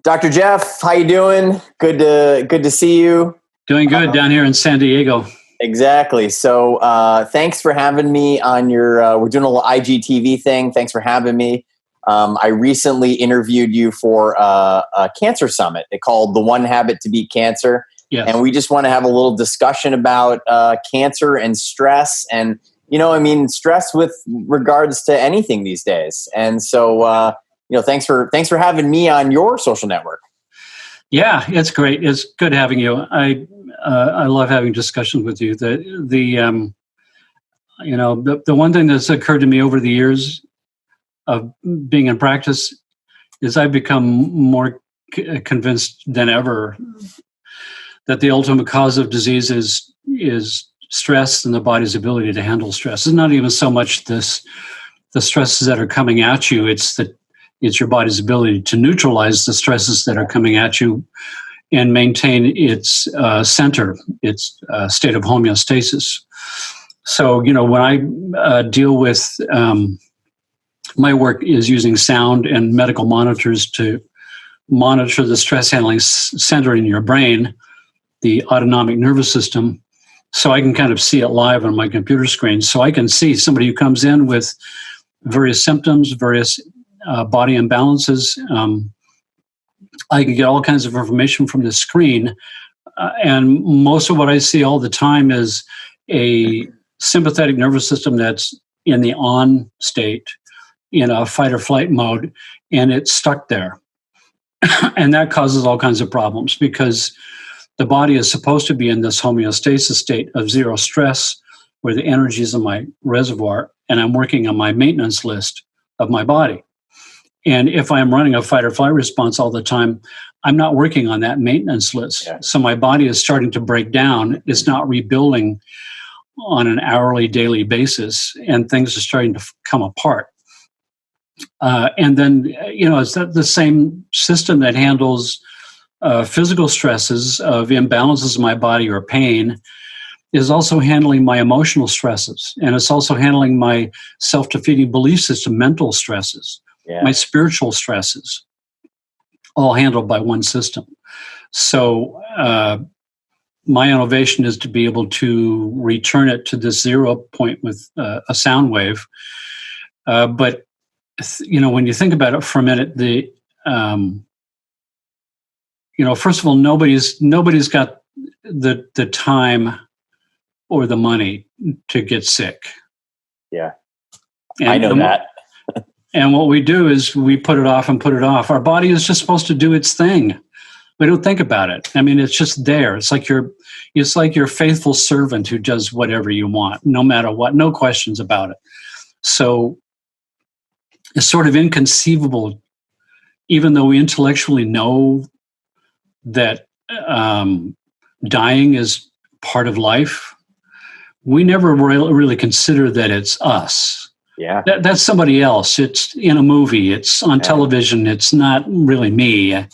Dr. Jeff, how you doing? Good to see you. Doing good down here in San Diego. Exactly. So thanks for having me on your, we're doing a little IGTV thing. Thanks for having me. I recently interviewed you for a cancer summit. They called The One Habit to Beat Cancer. Yes. And we just want to have a little discussion about cancer and stress and, stress with regards to anything these days. And so, thanks for having me on your social network. Yeah, it's great. It's good having you. I love having discussions with you. The one thing that's occurred to me over the years of being in practice is I've become more convinced than ever that the ultimate cause of disease is stress and the body's ability to handle stress. It's not even so much the stresses that are coming at you. It's your body's ability to neutralize the stresses that are coming at you and maintain its center, its state of homeostasis. So, when I deal with my work is using sound and medical monitors to monitor the stress handling center in your brain, the autonomic nervous system, so I can kind of see it live on my computer screen. So I can see somebody who comes in with various symptoms, various body imbalances. I can get all kinds of information from the screen. And most of what I see all the time is a sympathetic nervous system that's in the on state, in a fight or flight mode, and it's stuck there. And that causes all kinds of problems because the body is supposed to be in this homeostasis state of zero stress where the energy is in my reservoir and I'm working on my maintenance list of my body. And if I'm running a fight or flight response all the time, I'm not working on that maintenance list. Yeah. So my body is starting to break down. It's not rebuilding on an hourly, daily basis, and things are starting to come apart. And then, it's the same system that handles physical stresses of imbalances in my body or pain is also handling my emotional stresses. And it's also handling my self-defeating belief system, mental stresses, my spiritual stresses, all handled by one system. So my innovation is to be able to return it to this zero point with a sound wave. But when you think about it for a minute, first of all, nobody's got the time or the money to get sick. Yeah, I know that. And what we do is we put it off and put it off. Our body is just supposed to do its thing. We don't think about it. I mean, it's just there. It's like your faithful servant who does whatever you want, no matter what, no questions about it. So it's sort of inconceivable, even though we intellectually know that dying is part of life, we never really consider that it's us. Yeah, that's somebody else. It's in a movie. It's on television. It's not really me.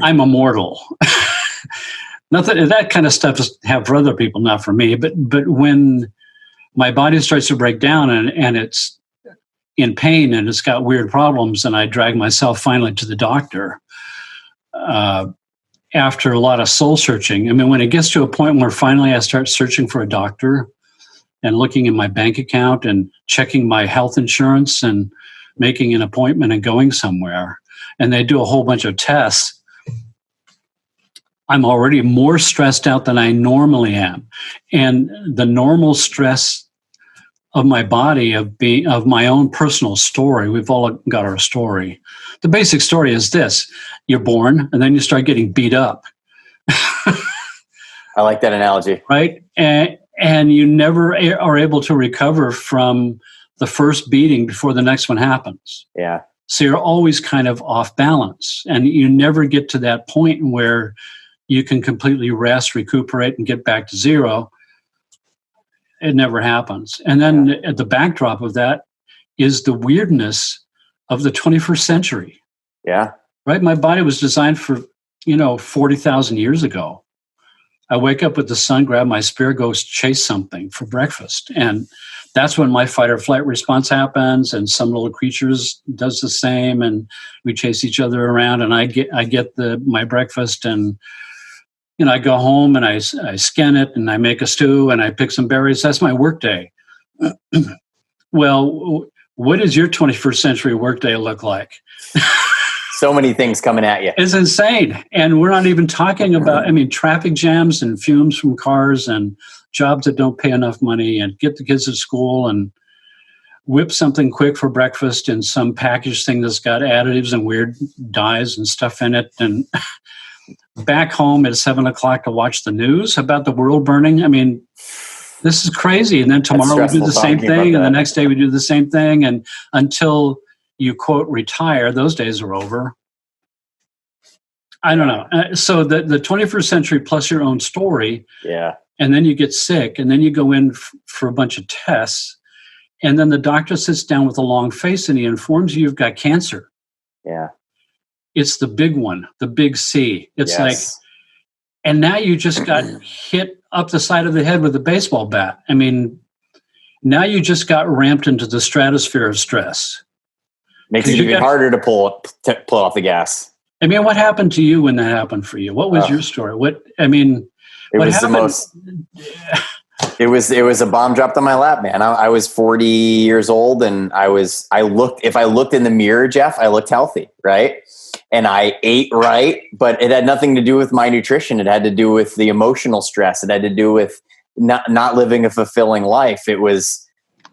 I'm immortal. Nothing that kind of stuff is have for other people, not for me. But when my body starts to break down and it's in pain and it's got weird problems, and I drag myself finally to the doctor. After a lot of soul searching, I mean, when it gets to a point where finally I start searching for a doctor and looking in my bank account and checking my health insurance and making an appointment and going somewhere, and they do a whole bunch of tests, I'm already more stressed out than I normally am. And the normal stress of my body, of my own personal story, we've all got our story. The basic story is this: you're born and then you start getting beat up. I like that analogy. Right? And you never are able to recover from the first beating before the next one happens. Yeah. So you're always kind of off balance, and you never get to that point where you can completely rest, recuperate, and get back to zero. It never happens. And then at the backdrop of that is the weirdness of the 21st century. Yeah. Right? My body was designed for, 40,000 years ago. I wake up with the sun, grab my spear, go chase something for breakfast. And that's when my fight or flight response happens, and some little creatures does the same, and we chase each other around, and I get my breakfast, and I go home and I scan it, and I make a stew, and I pick some berries. That's my work day. Well, what does your 21st century workday look like? So many things coming at you. It's insane. And we're not even talking about, traffic jams and fumes from cars and jobs that don't pay enough money, and get the kids to school and whip something quick for breakfast in some packaged thing that's got additives and weird dyes and stuff in it. And back home at 7:00 to watch the news about the world burning. This is crazy. And then tomorrow we do the same thing, and the next day we do the same thing. And until you, quote, retire, those days are over. I don't know. So the 21st century plus your own story. Yeah. And then you get sick, and then you go in for a bunch of tests. And then the doctor sits down with a long face and he informs you you've got cancer. Yeah. It's the big one, the big C. It's like, and now you just got hit up the side of the head with a baseball bat. Now you just got ramped into the stratosphere of stress. Makes it even harder to pull off the gas. What happened to you when that happened for you? What was your story? It was a bomb dropped on my lap, man. I was 40 years old, and if I looked in the mirror, Jeff, I looked healthy, right? And I ate right, but it had nothing to do with my nutrition. It had to do with the emotional stress. It had to do with not living a fulfilling life. It was,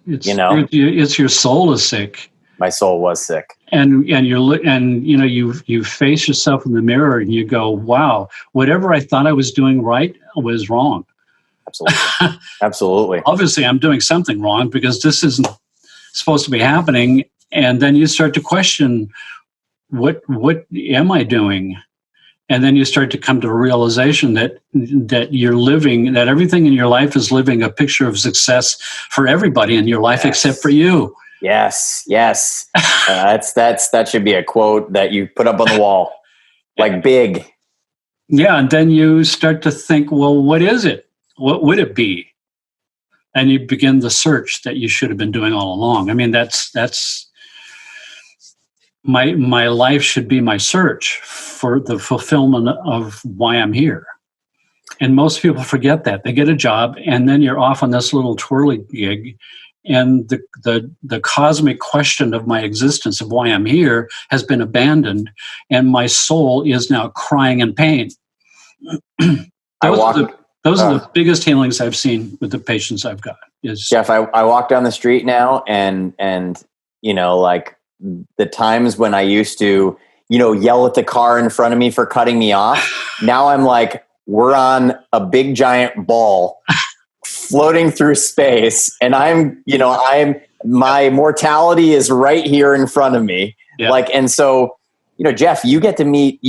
it's your soul is sick. My soul was sick. And you face yourself in the mirror and you go, wow, whatever I thought I was doing right was wrong. Absolutely. Absolutely. Obviously, I'm doing something wrong because this isn't supposed to be happening. And then you start to question, what am I doing? And then you start to come to a realization that you're living, that everything in your life is living a picture of success for everybody in your life except for you. Yes. That should be a quote that you put up on the wall, like big. Yeah, and then you start to think, well, what is it? What would it be? And you begin the search that you should have been doing all along. That's my life should be my search for the fulfillment of why I'm here. And most people forget that. They get a job, and then you're off on this little twirly gig, and the cosmic question of my existence, of why I'm here, has been abandoned, and my soul is now crying in pain. Those are the biggest healings I've seen with the patients I've got. Jeff, I walk down the street now, and like the times when I used to, yell at the car in front of me for cutting me off. Now I'm like, we're on a big giant ball floating through space, and my mortality is right here in front of me. Yeah. And so, Jeff, you get to meet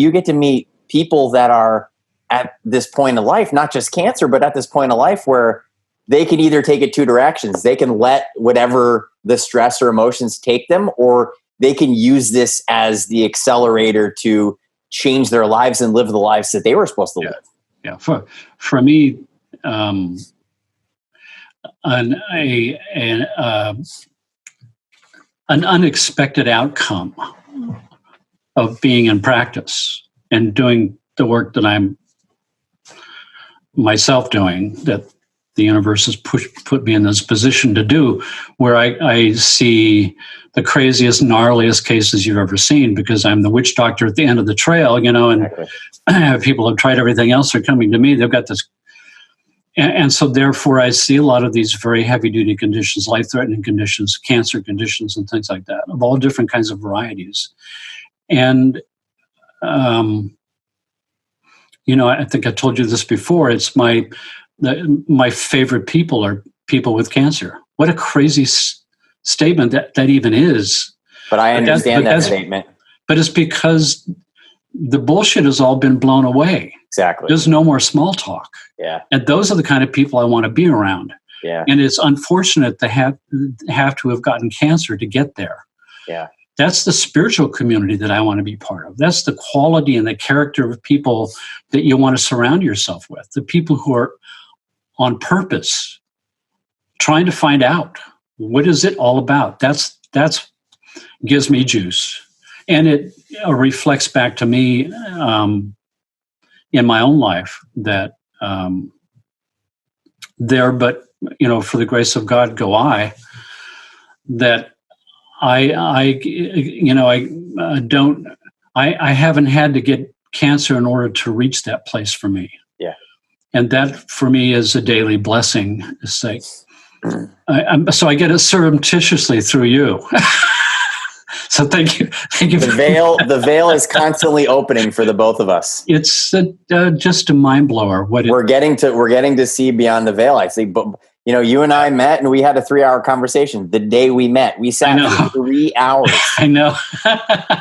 people that are at this point of life, not just cancer, but at this point of life where they can either take it two directions. They can let whatever the stress or emotions take them, or they can use this as the accelerator to change their lives and live the lives that they were supposed to live. Yeah. For me, an unexpected outcome of being in practice and doing the work that I'm myself doing, that the universe has put me in this position to do, where I see the craziest, gnarliest cases you've ever seen, because I'm the witch doctor at the end of the trail, and people have tried everything else. They're coming to me. They've got this. And so therefore I see a lot of these very heavy duty conditions, life-threatening conditions, cancer conditions, and things like that, of all different kinds of varieties. And, I think I told you this before. It's my favorite people are people with cancer. What a crazy statement that even is. But I understand that statement. But it's because the bullshit has all been blown away. Exactly. There's no more small talk. Yeah. And those are the kind of people I want to be around. Yeah. And it's unfortunate to have to have gotten cancer to get there. Yeah. That's the spiritual community that I want to be part of. That's the quality and the character of people that you want to surround yourself with. The people who are on purpose, trying to find out What is it all about? That's gives me juice, and it reflects back to me in my own life that there, but for the grace of God, go I. That I haven't had to get cancer in order to reach that place for me. Yeah. And that for me is a daily blessing. It's like, so I get it surreptitiously through you. So thank you. The veil is constantly opening for the both of us. It's just a mind blower. We're getting to see beyond the veil. I see, but you and I met and we had a 3-hour conversation. The day we met, we sat for 3 hours. I know.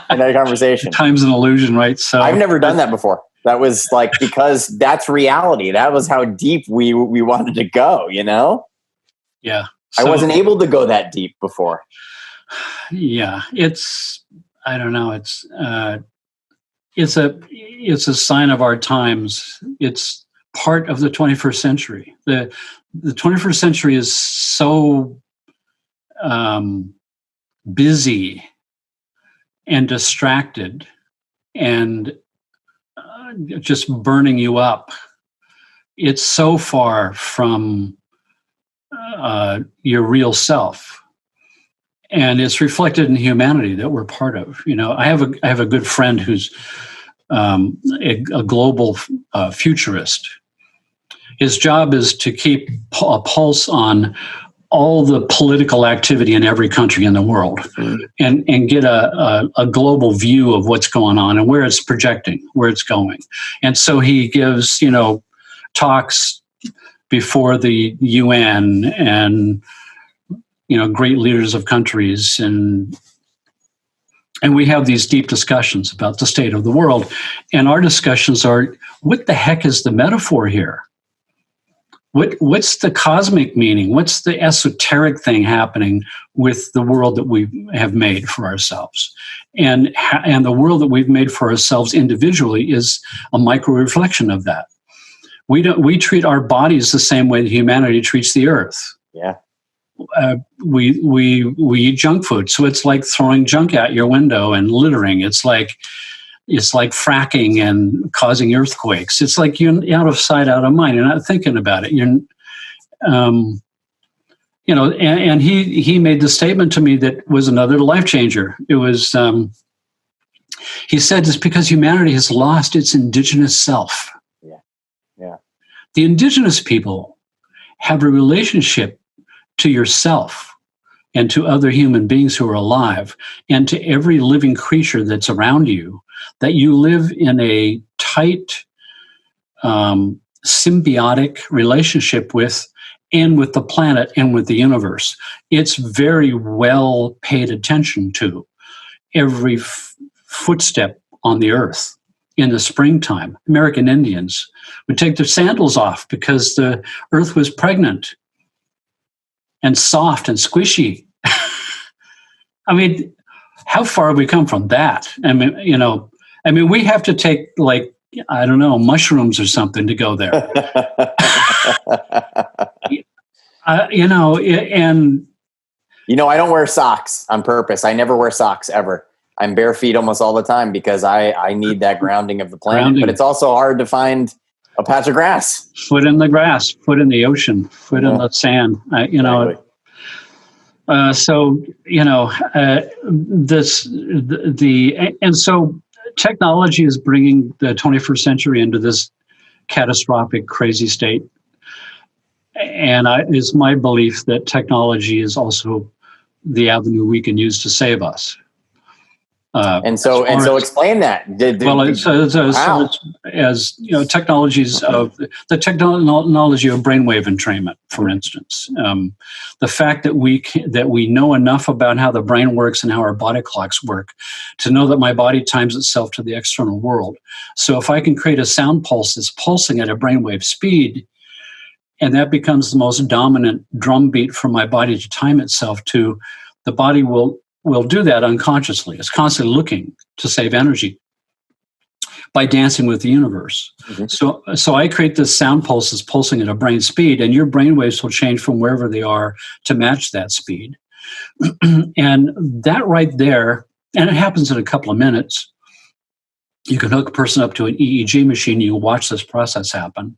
In that conversation. Time's an illusion, right? So I've never done that before. That was like, because that's reality. That was how deep we wanted to go, Yeah. So, I wasn't able to go that deep before. Yeah. I don't know. It's a sign of our times. It's part of the 21st century. The 21st century is so busy and distracted and just burning you up. It's so far from your real self, and it's reflected in humanity that we're part of. I have a good friend who's a global futurist. His job is to keep a pulse on all the political activity in every country in the world, and get a global view of what's going on and where it's projecting, where it's going. And so he gives, talks before the UN and, great leaders of countries. And we have these deep discussions about the state of the world. And our discussions are, what the heck is the metaphor here? What's the cosmic meaning? What's the esoteric thing happening with the world that we have made for ourselves? And the world that we've made for ourselves individually is a micro reflection of that. We treat our bodies the same way that humanity treats the earth. Yeah. We eat junk food, so it's like throwing junk out your window and littering. It's like fracking and causing earthquakes. It's like you're out of sight, out of mind. You're not thinking about it. And he made the statement to me that was another life changer. It was, he said, it's because humanity has lost its indigenous self. Yeah. Yeah. The indigenous people have a relationship to yourself and to other human beings who are alive and to every living creature that's around you, that you live in a tight, symbiotic relationship with, and with the planet and with the universe. It's very well paid attention to. Every footstep on the earth. In the springtime, American Indians would take their sandals off because the earth was pregnant and soft and squishy. I mean, how far have we come from that? I mean, we have to take, like, I don't know, mushrooms or something to go there. And I don't wear socks on purpose. I never wear socks ever. I'm bare feet almost all the time because I need that grounding of the planet. But it's also hard to find a patch of grass. Foot in the grass, foot in the ocean, foot in the sand. Exactly. And so technology is bringing the 21st century into this catastrophic, crazy state. And it's my belief that technology is also the avenue we can use to save us. So explain that. Technologies of the technology of brainwave entrainment, for instance, the fact that we know enough about how the brain works and how our body clocks work to know that my body times itself to the external world. So if I can create a sound pulse that's pulsing at a brainwave speed, and that becomes the most dominant drum beat for my body to time itself to, the body will do that unconsciously. It's constantly looking to save energy. by dancing with the universe. So I create this sound pulses pulsing at a brain speed, and your brain waves will change from wherever they are to match that speed. And that right there, and it happens in a couple of minutes. You can hook a person up to an EEG machine. You watch this process happen.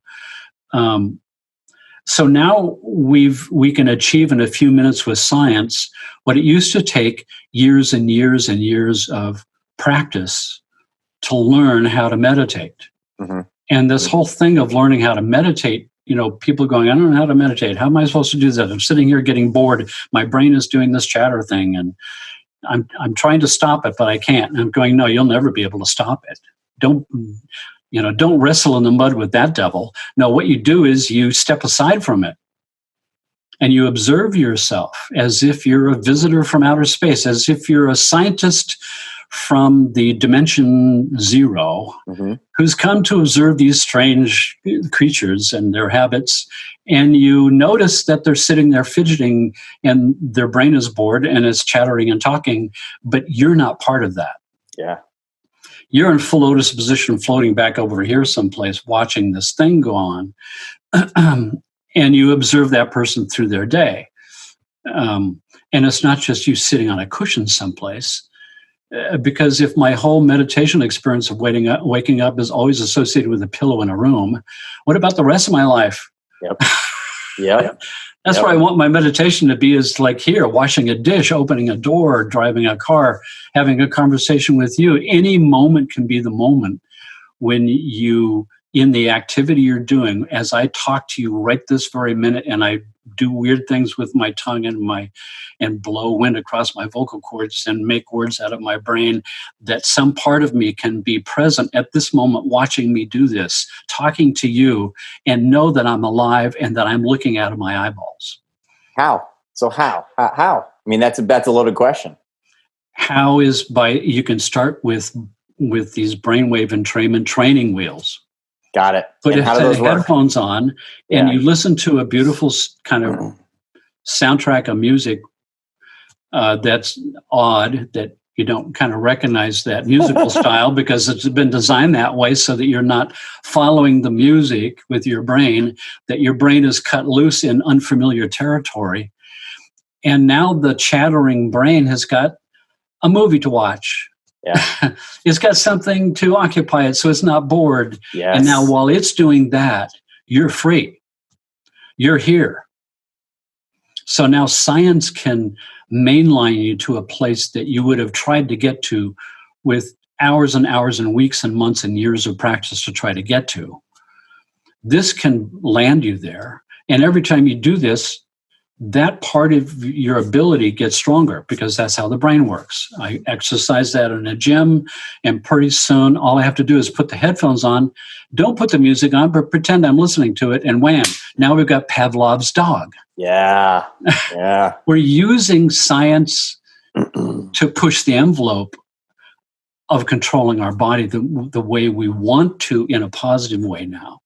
So now we can achieve in a few minutes with science what it used to take years and years and years of practice to learn how to meditate. And this whole thing of learning how to meditate, people going, I don't know how to meditate. How am I supposed to do that? I'm sitting here getting bored. My brain is doing this chatter thing, and I'm trying to stop it, but I can't. And I'm going, no, you'll never be able to stop it. Don't wrestle in the mud with that devil. No, what you do is you step aside from it and you observe yourself as if you're a visitor from outer space, as if you're a scientist from the dimension zero who's come to observe these strange creatures and their habits. And you notice that they're sitting there fidgeting and their brain is bored and it's chattering and talking, but you're not part of that. Yeah. You're in full lotus position, floating back over here someplace, watching this thing go on. And you observe that person through their day. And it's not just you sitting on a cushion someplace. Because if my whole meditation experience of waking up is always associated with a pillow in a room, what about the rest of my life? Yep. That's what I want my meditation to be, is like here, washing a dish, opening a door, driving a car, having a conversation with you. Any moment can be the moment when you, in the activity you're doing, as I talk to you right this very minute, and I do weird things with my tongue and blow wind across my vocal cords and make words out of my brain, that some part of me can be present at this moment watching me do this, talking to you, and know that I'm alive and that I'm looking out of my eyeballs. How? So how? I mean, that's a loaded question. How is you can start with these brainwave entrainment training wheels. Got it. Put and how do those work? Headphones on, and you listen to a beautiful kind of soundtrack of music that's odd, that you don't kind of recognize that musical style because it's been designed that way so that you're not following the music with your brain, that your brain is cut loose in unfamiliar territory. And now the chattering brain has got a movie to watch. Yeah. It's got something to occupy it so it's not bored. Yes. And now while it's doing that, you're free. You're here. So now science can mainline you to a place that you would have tried to get to with hours and hours and weeks and months and years of practice to try to get to. This can land you there. And every time you do this, that part of your ability gets stronger, because that's how the brain works. I exercise that in a gym, and pretty soon all I have to do is put the headphones on. Don't put the music on, but pretend I'm listening to it, and wham, now we've got Pavlov's dog. Yeah. We're using science to push the envelope of controlling our body the way we want to, in a positive way now.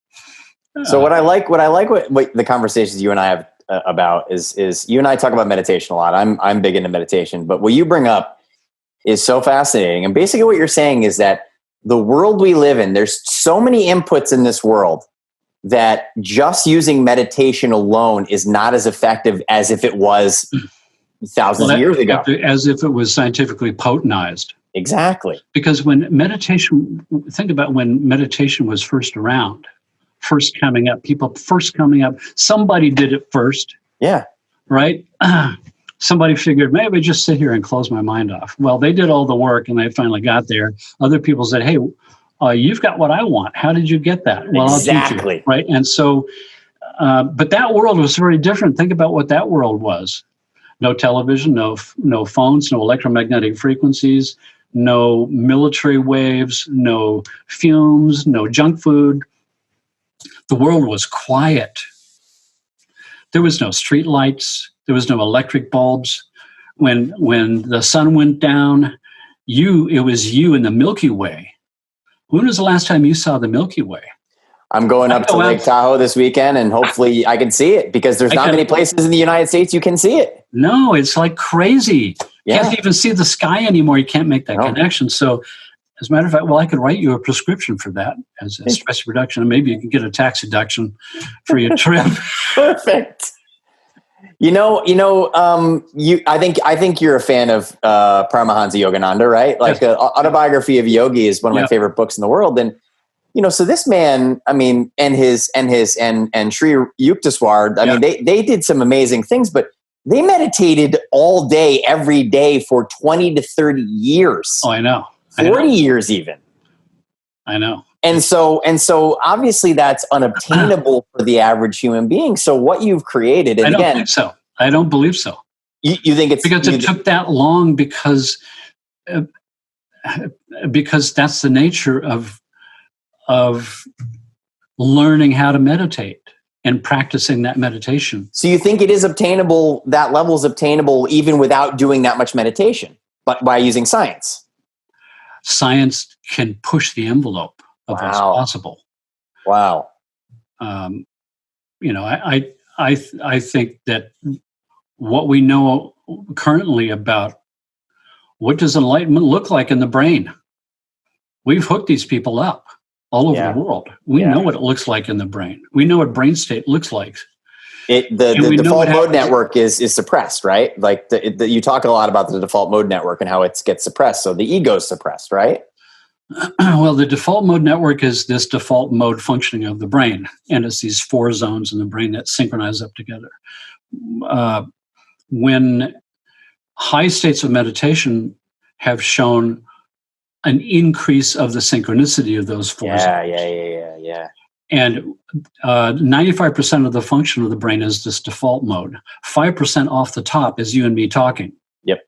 So what I like what the conversations you and I have about is you and I talk about meditation a lot. I'm big into meditation, but what you bring up is so fascinating. And basically what you're saying is that the world we live in, there's so many inputs in this world that just using meditation alone is not as effective as if it was thousands of years ago. As if it was scientifically potentized. Exactly. Because think about when meditation was first around. People first coming up. Somebody did it first. Yeah. Right? Somebody figured, maybe just sit here and close my mind off. Well, they did all the work and they finally got there. Other people said, hey, you've got what I want. How did you get that? Well, exactly. I'll teach you. Right? And so, but that world was very different. Think about what that world was. No television, no phones, no electromagnetic frequencies, no military waves, no fumes, no junk food. The world was quiet. There was no street lights. There was no electric bulbs. When the sun went down, it was you in the Milky Way. When was the last time you saw the Milky Way? I'm going up to Lake Tahoe this weekend, and hopefully I can see it, because there's not many places in the United States you can see it. No, it's like crazy. You can't even see the sky anymore. You can't make that connection. So As a matter of fact, well, I could write you a prescription for that as a stress reduction, and maybe you can get a tax deduction for your trip. Perfect. I think you're a fan of Paramahansa Yogananda, right? Like, Yes. Autobiography of a Yogi is one of my favorite books in the world. And so this man, I mean, and Sri Yukteswar, I mean, they did some amazing things, but they meditated all day, every day for 20 to 30 years. Oh, I know. 40 years even. I know. And so obviously that's unobtainable for the average human being. So what you've created, and I don't think so. I don't believe so. You think it's because it took that long because that's the nature of learning how to meditate and practicing that meditation. So you think it is obtainable, that level is obtainable even without doing that much meditation, but by using science? Science can push the envelope of what's possible. Wow. I think that what we know currently about what does enlightenment look like in the brain, we've hooked these people up all over the world. We know what it looks like in the brain. We know what brain state looks like. The default mode network is suppressed, right? Like you talk a lot about the default mode network and how it gets suppressed. So the ego is suppressed, right? Well, the default mode network is this default mode functioning of the brain. And it's these 4 zones in the brain that synchronize up together. When high states of meditation have shown an increase of the synchronicity of those 4 zones. Yeah. And 95% of the function of the brain is this default mode. 5% off the top is you and me talking. Yep.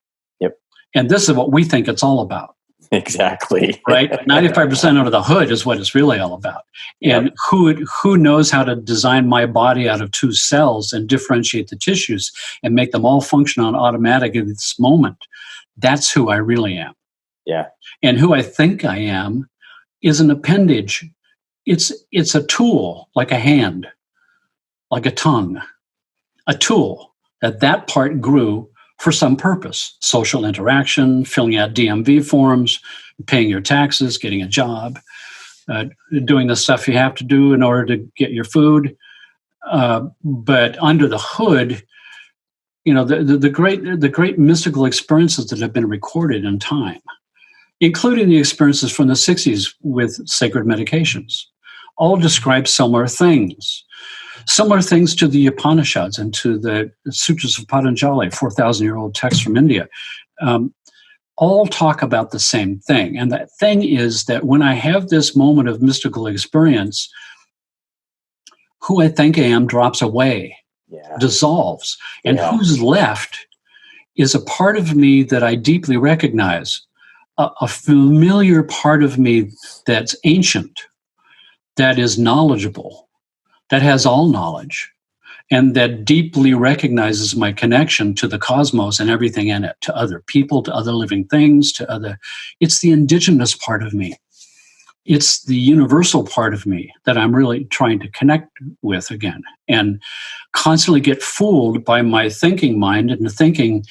And this is what we think it's all about. Exactly. Right? 95% under the hood is what it's really all about. And who knows how to design my body out of 2 cells and differentiate the tissues and make them all function on automatic at this moment? That's who I really am. Yeah. And who I think I am is an appendage. It's a tool, like a hand, like a tongue, a tool that part grew for some purpose: social interaction, filling out DMV forms, paying your taxes, getting a job, doing the stuff you have to do in order to get your food. But under the hood, the great mystical experiences that have been recorded in time, including the experiences from the 60s with sacred medications, all describe similar things to the Upanishads and to the Sutras of Patanjali, 4,000-year-old texts from India. All talk about the same thing. And that thing is that when I have this moment of mystical experience, who I think I am drops away, dissolves. And who's left is a part of me that I deeply recognize, a familiar part of me that's ancient, that is knowledgeable, that has all knowledge, and that deeply recognizes my connection to the cosmos and everything in it, to other people, to other living things, it's the indigenous part of me. It's the universal part of me that I'm really trying to connect with again, and constantly get fooled by my thinking mind into thinking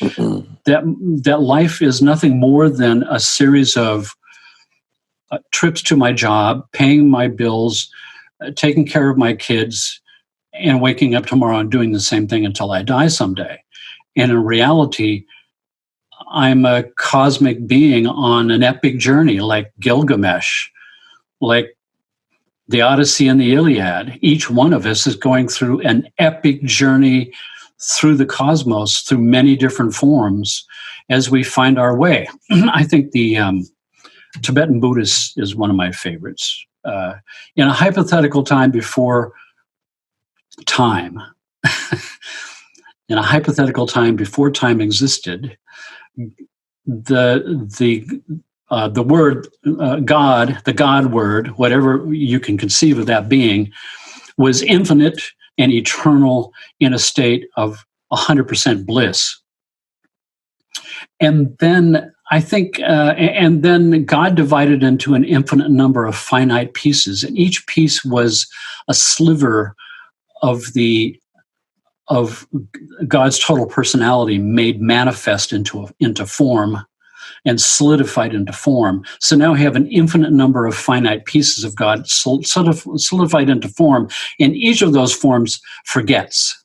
that life is nothing more than a series of trips to my job, paying my bills, taking care of my kids, and waking up tomorrow and doing the same thing until I die someday. And in reality, I'm a cosmic being on an epic journey like Gilgamesh, like the Odyssey and the Iliad. Each one of us is going through an epic journey through the cosmos, through many different forms, as we find our way. I think the Tibetan Buddhist is one of my favorites. In a hypothetical time before time, in a hypothetical time before time existed, the word God, the God word, whatever you can conceive of that being, was infinite and eternal in a state of 100% bliss. And then I think, and then God divided into an infinite number of finite pieces, and each piece was a sliver of God's total personality made manifest into form, and solidified into form. So now we have an infinite number of finite pieces of God solidified into form, and each of those forms forgets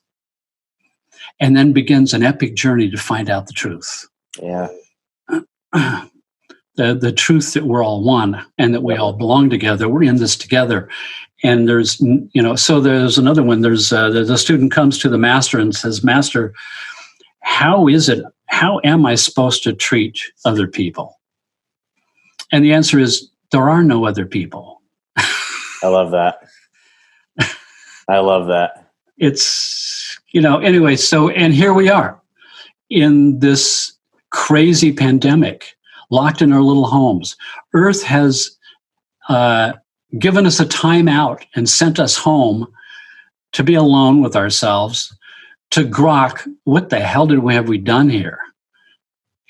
and then begins an epic journey to find out the truth. Yeah. The truth that we're all one and that we all belong together. We're in this together. And there's, so there's another one. There's the student comes to the master and says, Master, how am I supposed to treat other people? And the answer is, there are no other people. I love that. I love that. It's, anyway, so, and here we are in this crazy pandemic, locked in our little homes. Earth has given us a time out and sent us home to be alone with ourselves, to grok, what the hell have we done here?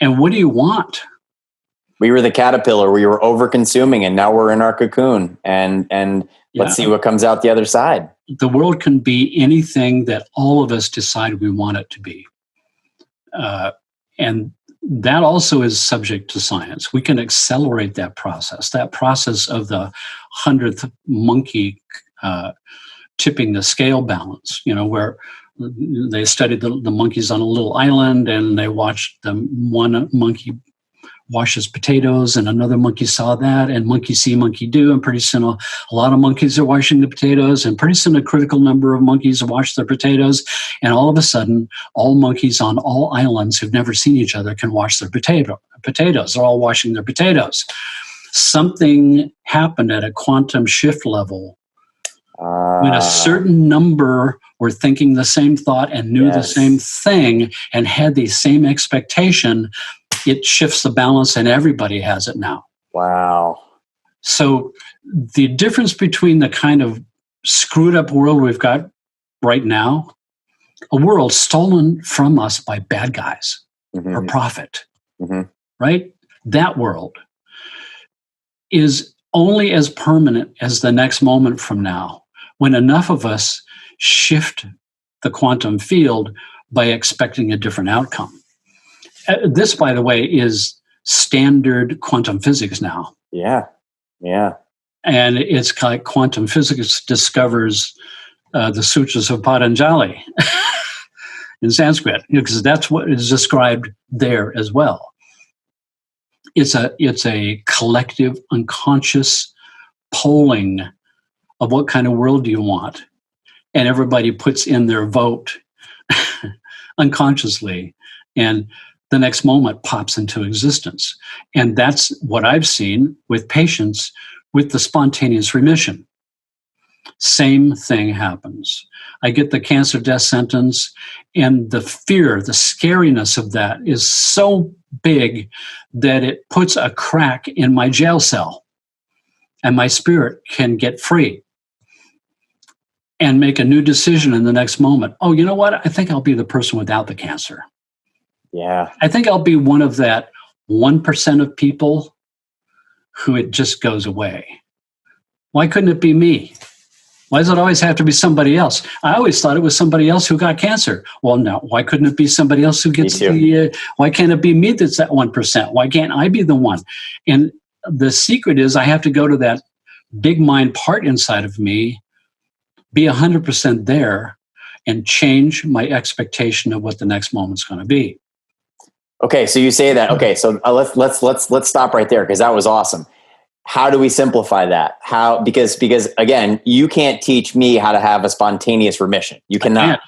And what do you want? We were the caterpillar. We were over-consuming, and now we're in our cocoon. And let's see what comes out the other side. The world can be anything that all of us decide we want it to be. And that also is subject to science. We can accelerate that process of the 100th monkey tipping the scale balance, where they studied the monkeys on a little island, and they watched one monkey washes potatoes, and another monkey saw that, and monkey see, monkey do, and pretty soon a lot of monkeys are washing the potatoes, and pretty soon a critical number of monkeys wash their potatoes, and all of a sudden, all monkeys on all islands who've never seen each other can wash their potatoes. They're all washing their potatoes. Something happened at a quantum shift level when a certain number were thinking the same thought and knew the same thing and had the same expectation. It shifts the balance, and everybody has it now. Wow. So the difference between the kind of screwed up world we've got right now, a world stolen from us by bad guys for profit, right? That world is only as permanent as the next moment from now, when enough of us shift the quantum field by expecting a different outcome. This, by the way, is standard quantum physics now. Yeah. And it's like quantum physics discovers the sutras of Patanjali in Sanskrit, because that's what is described there as well. It's a collective, unconscious polling of what kind of world do you want, and everybody puts in their vote unconsciously, and the next moment pops into existence. And that's what I've seen with patients with the spontaneous remission. Same thing happens. I get the cancer death sentence, and the fear, the scariness of that is so big that it puts a crack in my jail cell, and my spirit can get free and make a new decision in the next moment. Oh, you know what? I think I'll be the person without the cancer. Yeah. I think I'll be one of that 1% of people who it just goes away. Why couldn't it be me? Why does it always have to be somebody else? I always thought it was somebody else who got cancer. Well, no. Why couldn't it be somebody else who gets why can't it be me that's that 1%? Why can't I be the one? And the secret is I have to go to that big mind part inside of me, be 100% there, and change my expectation of what the next moment's going to be. Okay, so you say that. Okay, so let's stop right there, because that was awesome. How do we simplify that? How because again, you can't teach me how to have a spontaneous remission. You cannot.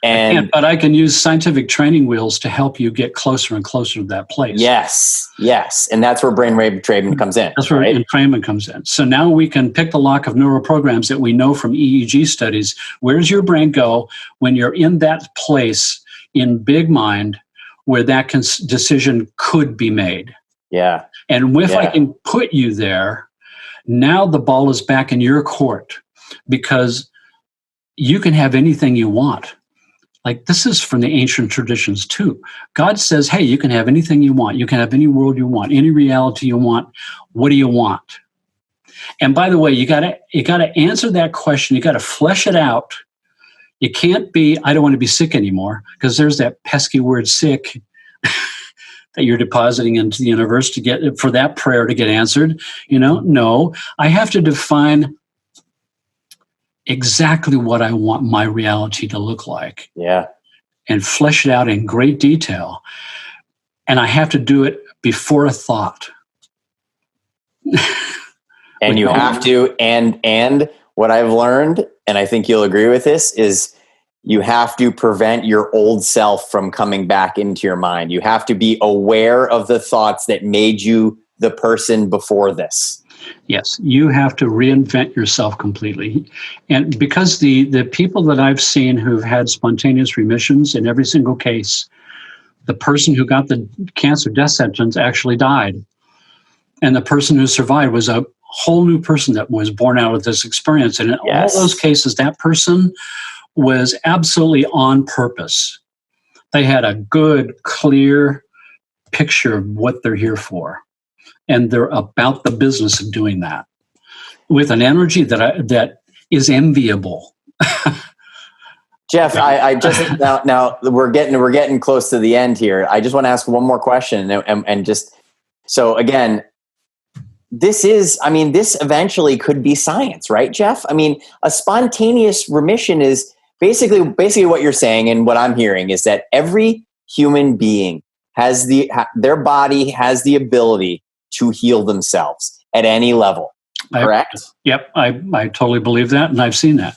I can't, but I can use scientific training wheels to help you get closer and closer to that place. Yes, and that's where Brainwave Training comes in. That's where entrainment comes in. So now we can pick the lock of neural programs that we know from EEG studies. Where does your brain go when you're in that place in big mind where that decision could be made? Yeah. And if I can put you there, now the ball is back in your court, because you can have anything you want. Like, this is from the ancient traditions too. God says, hey, you can have anything you want. You can have any world you want, any reality you want. What do you want? And by the way, you gotta answer that question. You gotta flesh it out. You can't be, I don't want to be sick anymore, because there's that pesky word sick that you're depositing into the universe to get for that prayer to get answered. No, I have to define exactly what I want my reality to look like. Yeah. And flesh it out in great detail. And I have to do it before a thought. And you have to, and what I've learned, and I think you'll agree with this, is you have to prevent your old self from coming back into your mind. You have to be aware of the thoughts that made you the person before this. Yes, you have to reinvent yourself completely. And because the people that I've seen who've had spontaneous remissions, in every single case, the person who got the cancer death sentence actually died. And the person who survived was a whole new person that was born out of this experience. And in all those cases, that person was absolutely on purpose. They had a good, clear picture of what they're here for. And they're about the business of doing that with an energy that is enviable. Jeff, I just now we're getting close to the end here. I just want to ask one more question, and just so again, this eventually could be science, right, Jeff? I mean, a spontaneous remission is basically what you're saying, and what I'm hearing is that every human being has their body has the ability to heal themselves at any level. Correct? Yep, I totally believe that, and I've seen that.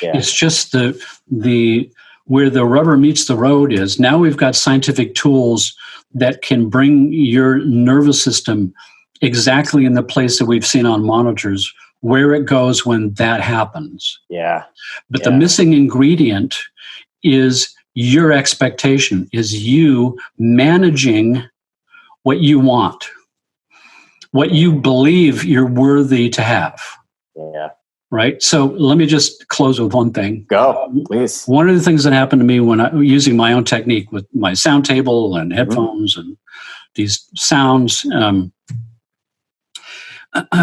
Yeah. It's just the where the rubber meets the road is now we've got scientific tools that can bring your nervous system exactly in the place that we've seen on monitors where it goes when that happens. Yeah. But the missing ingredient is your expectation, is you managing what you want, what you believe you're worthy to have. Yeah. Right? So let me just close with one thing. Go, please. One of the things that happened to me when I was using my own technique with my sound table and headphones and these sounds,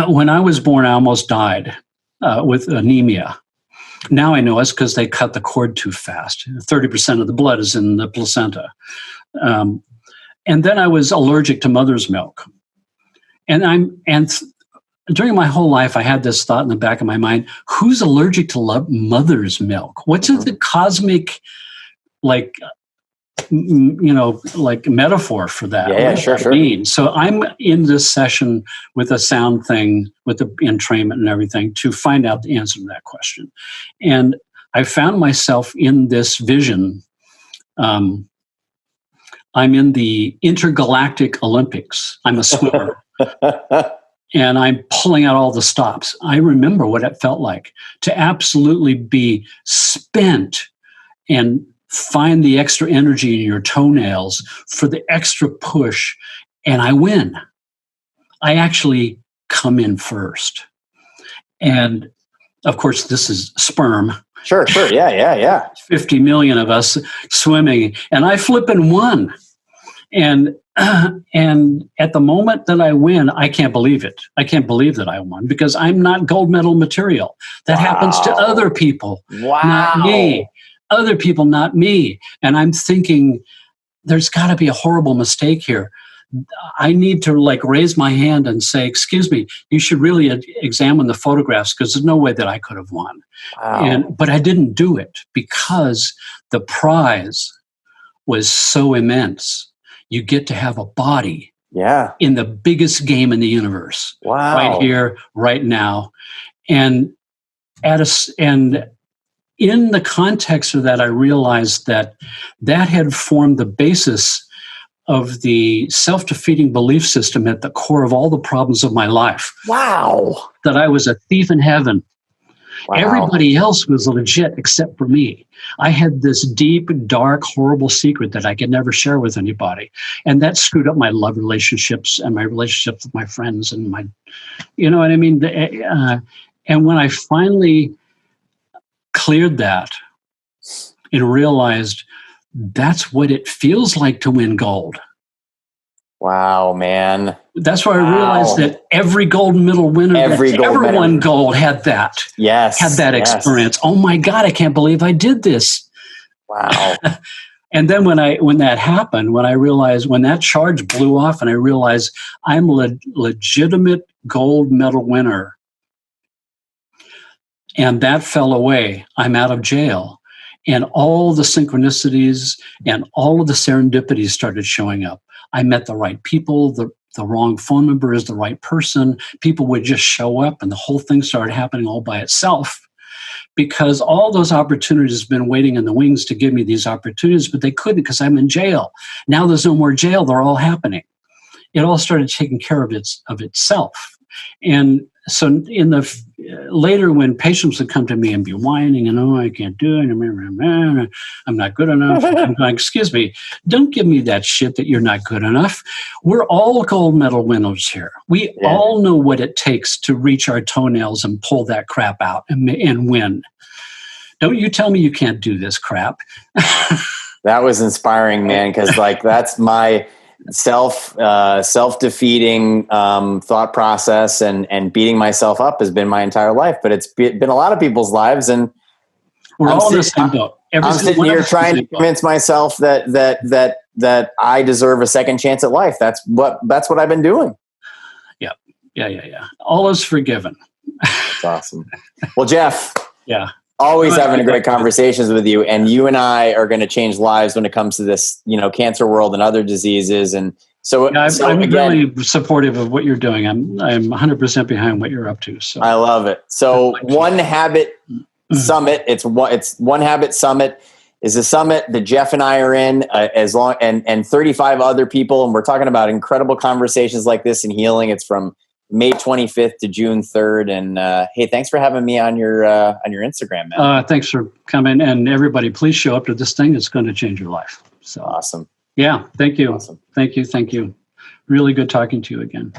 when I was born, I almost died with anemia. Now I know it's because they cut the cord too fast. 30% of the blood is in the placenta. And then I was allergic to mother's milk. During my whole life, I had this thought in the back of my mind: who's allergic to mother's milk? What's the cosmic, metaphor for that? Yeah, sure. Mean? So I'm in this session with a sound thing, with the entrainment and everything, to find out the answer to that question. And I found myself in this vision. I'm in the intergalactic Olympics. I'm a swimmer. And I'm pulling out all the stops. I remember what it felt like to absolutely be spent and find the extra energy in your toenails for the extra push, and I win. I actually come in first. And of course, this is sperm. Sure. Yeah. 50 million of us swimming, and I flip and won. And at the moment that I win, I can't believe it. I can't believe that I won because I'm not gold medal material. That happens to other people, not me. Other people, not me. And I'm thinking, there's got to be a horrible mistake here. I need to raise my hand and say, excuse me, you should really examine the photographs because there's no way that I could have won. Wow. But I didn't do it because the prize was so immense. You get to have a body in the biggest game in the universe. Wow. Right here, right now. And in the context of that, I realized that had formed the basis of the self-defeating belief system at the core of all the problems of my life. Wow. That I was a thief in heaven. Wow. Everybody else was legit except for me. I had this deep, dark, horrible secret that I could never share with anybody. And that screwed up my love relationships and my relationships with my friends and my, you know what I mean? And when I finally cleared that and realized that's what it feels like to win gold. Wow, man. That's where I realized that every gold medal winner that ever won gold had that. Yes. Had that experience. Oh my God, I can't believe I did this. Wow. And then when that happened, when that charge blew off and I realized I'm a legitimate gold medal winner, and that fell away, I'm out of jail. And all the synchronicities and all of the serendipities started showing up. I met the right people, the wrong phone number is the right person. People would just show up and the whole thing started happening all by itself, because all those opportunities have been waiting in the wings to give me these opportunities, but they couldn't because I'm in jail. Now there's no more jail. They're all happening. It all started taking care of itself. And so later when patients would come to me and be whining and, I can't do it, I'm not good enough. I'm going, excuse me, don't give me that shit that you're not good enough. We're all gold medal winners here. We all know what it takes to reach our toenails and pull that crap out and win. Don't you tell me you can't do this crap. That was inspiring, man, because that's my self-defeating thought process, and beating myself up has been my entire life, but it's been a lot of people's lives, and we're all in the same boat. I'm sitting here trying to convince myself that I deserve a second chance at life. That's what I've been doing. Yeah. All is forgiven. That's awesome. Well, Jeff. Yeah. Always having great conversations with you, and you and I are going to change lives when it comes to this, cancer world and other diseases. And so, I'm really supportive of what you're doing. I'm 100% behind what you're up to. So I love it. So One Habit Summit. It's One Habit Summit is a summit that Jeff and I are in, and 35 other people, and we're talking about incredible conversations like this in healing. It's from May 25th to June 3rd. And hey, thanks for having me on your Instagram, man. Thanks for coming. And everybody, please show up to this thing. It's going to change your life. So awesome. Yeah. Thank you. Awesome. Thank you. Really good talking to you again.